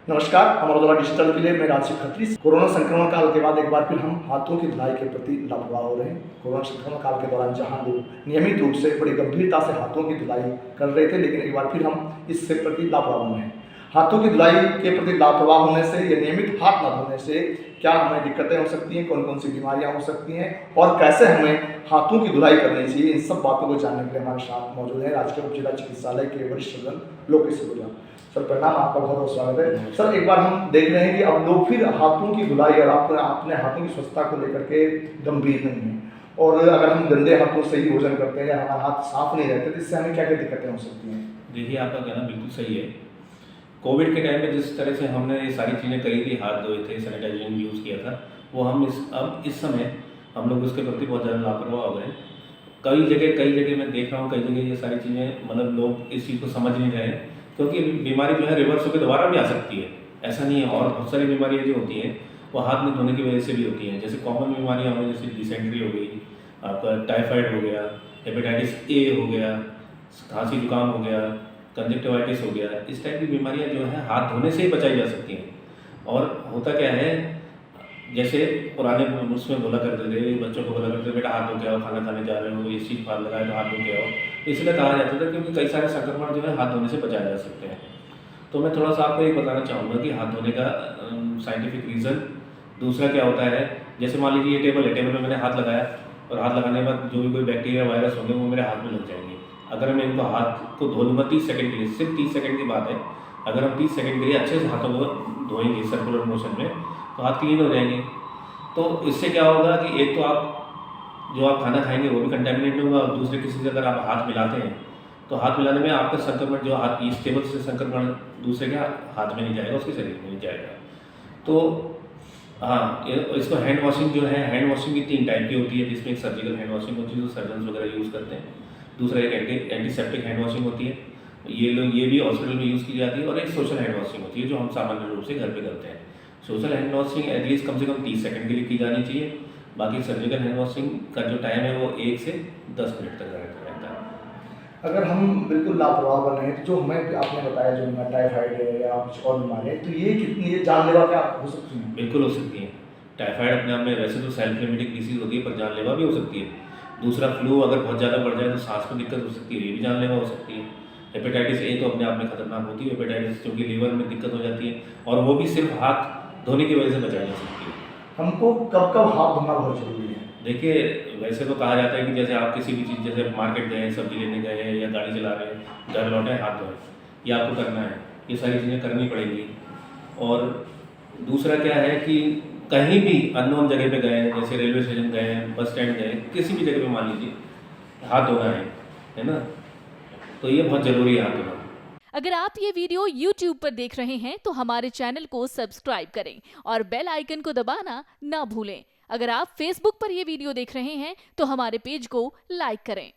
नमस्कार, अमर उजाला डिजिटल के लिए मैं राशिद खत्री। कोरोना संक्रमण काल के बाद एक बार फिर हम हाथों की धुलाई के प्रति लापरवाह हो रहे हैं। कोरोना संक्रमण काल के दौरान जहां लोग नियमित रूप से बड़ी गंभीरता से हाथों की धुलाई कर रहे थे, लेकिन एक बार फिर हम इससे प्रति लापरवाह हुए हैं। हाथों की धुलाई के प्रति लापरवाह होने से या नियमित हाथ न धोने से क्या हमें दिक्कतें हो सकती हैं, कौन कौन सी बीमारियां हो सकती हैं और कैसे हमें हाथों की धुलाई करनी चाहिए, इन सब बातों को जानने के लिए हमारे साथ मौजूद है राजकीय उप जिला चिकित्सालय के वरिष्ठ सर्जन लोकेश सलूजा। सर प्रणाम, आपका बहुत बहुत स्वागत है। सर, एक बार हम देख रहे हैं कि अब लोग फिर हाथों की धुलाई और अपने हाथों की स्वच्छता को लेकर के गंभीर नहीं है, और अगर हम गंदे हाथों से ही भोजन करते हैं या हमारे हाथ साफ नहीं रहते तो इससे हमें क्या क्या दिक्कतें हो सकती हैं? देखिए, आपका कहना बिल्कुल सही है। कोविड के टाइम में जिस तरह से हमने ये सारी चीज़ें करी थी, हाथ धोए थे, सैनिटाइजेशन यूज़ किया था, वो हम इस समय हम लोग उसके प्रति बहुत ज़्यादा लापरवाह हो गए। कई जगह मैं देख रहा हूँ, कई जगह ये सारी चीज़ें मतलब लोग इस चीज़ को समझ नहीं रहे हैं, क्योंकि बीमारी जो है रिवर्स होकर दोबारा भी आ सकती है, ऐसा नहीं है। और बहुत सारी बीमारियाँ जो होती हैं वो हाथ में धोने की वजह से भी होती हैं। जैसे कॉमन बीमारियाँ हो, जैसे डिसेंट्री हो गई, आपका टाइफाइड हो गया, हेपेटाइटिस ए हो गया, खांसी जुकाम हो गया, कंजक्टिवाइटिस हो गया, इस टाइप की बीमारियां जो है हाथ धोने से ही बचाई जा सकती हैं। और होता क्या है, जैसे पुराने उसमें बोला करते थे, बच्चों को बोला करते थे, बेटा हाथ धो के आओ, खाना खाने जा रहे हो, एसी फाल लगाए तो हाथ धो के आओ, इसलिए कहा जाता था क्योंकि कई सारे संक्रमण जो है हाथ धोने से बचाए जा सकते हैं। तो मैं थोड़ा सा आपको एक बताना चाहूँगा कि हाथ धोने का साइंटिफिक रीज़न दूसरा क्या होता है। जैसे मान लीजिए ये टेबल में मैंने हाथ लगाया और हाथ लगाने के बाद जो भी कोई बैक्टीरिया वायरस होंगे वो मेरे हाथ में लग जाएंगे। अगर मैं इनको हाथ को धो लूँगा 30 सेकंड के लिए, सिर्फ 30 सेकंड की बात है, अगर हम 30 सेकंड के लिए अच्छे से हाथों को धोएंगे सर्कुलर मोशन में तो हाथ क्लीन हो जाएंगे। तो इससे क्या होगा कि एक तो आप खाना खाएंगे वो भी कंटेमिनेट नहीं होगा, और दूसरे किसी से अगर आप हाथ मिलाते हैं तो हाथ मिलाने में आपका संक्रमण जो हाथ इस टेबल से संक्रमण दूसरे के हाथ में नहीं जाएगा, उसके शरीर में नहीं जाएगा। तो हाँ, इसको हैंड वॉशिंग जो है, हैंड वॉशिंग की 3 टाइप की होती है, जिसमें एक सर्जिकल हैंड वॉशिंग होती है जो सर्जन वगैरह यूज़ करते हैं, दूसरा एक एंटीसेप्टिक हैंड वॉशिंग होती है, ये भी हॉस्पिटल में यूज़ की जाती है, और एक सोशल हैंड वॉशिंग होती है जो हम सामान्य रूप से घर पे करते हैं। सोशल हैंड वॉशिंग एटलीस्ट कम से कम 30 सेकंड के लिए की जानी चाहिए। बाकी सर्जिकल हैंड वॉशिंग का जो टाइम है वो 1 से 10 मिनट तक रहता है। अगर हम बिल्कुल लापरवाह बने हैं तो जो हमें आपने बताया जो हमें टाइफाइड है या कुछ और बीमारी है, तो ये जानलेवा क्या हो सकती है? बिल्कुल हो सकती है। टाइफाइड अपने आप में वैसे तो सेल्फ लिमिटिंग डिसीज़ होती है, पर जानलेवा भी हो सकती है। दूसरा, फ्लू अगर बहुत ज़्यादा बढ़ जाए तो सांस में दिक्कत हो सकती है, ये भी जानलेवा हो सकती है। हेपेटाइटिस ए तो अपने आप में खतरनाक होती है, हेपेटाइटिस क्योंकि लीवर में दिक्कत हो जाती है, और वो भी सिर्फ हाथ धोने की वजह से बचाई जा सकती है। हमको कब कब हाथ धोना बहुत जरूरी है? देखिए, वैसे तो कहा जाता है कि जैसे आप किसी भी चीज़, जैसे मार्केट गए, सब्जी लेने गए हैं या गाड़ी चला रहे हैं, घर लौटे हाथ धोएं, ये आपको करना है, ये सारी चीज़ें करनी पड़ेंगी। और दूसरा क्या है कि कहीं भी अननोन जगह पे गए, जैसे रेलवे स्टेशन गए, बस स्टैंड गए, किसी भी जगह पे मान लीजिए हाथ धोना है ना, तो ये बहुत ज़रूरी है हाथ धोना। अगर आप ये वीडियो YouTube पर देख रहे हैं तो हमारे चैनल को सब्सक्राइब करें और बेल आइकन को दबाना ना भूलें। अगर आप Facebook पर ये वीडियो देख रहे हैं तो हमारे पेज को लाइक करें।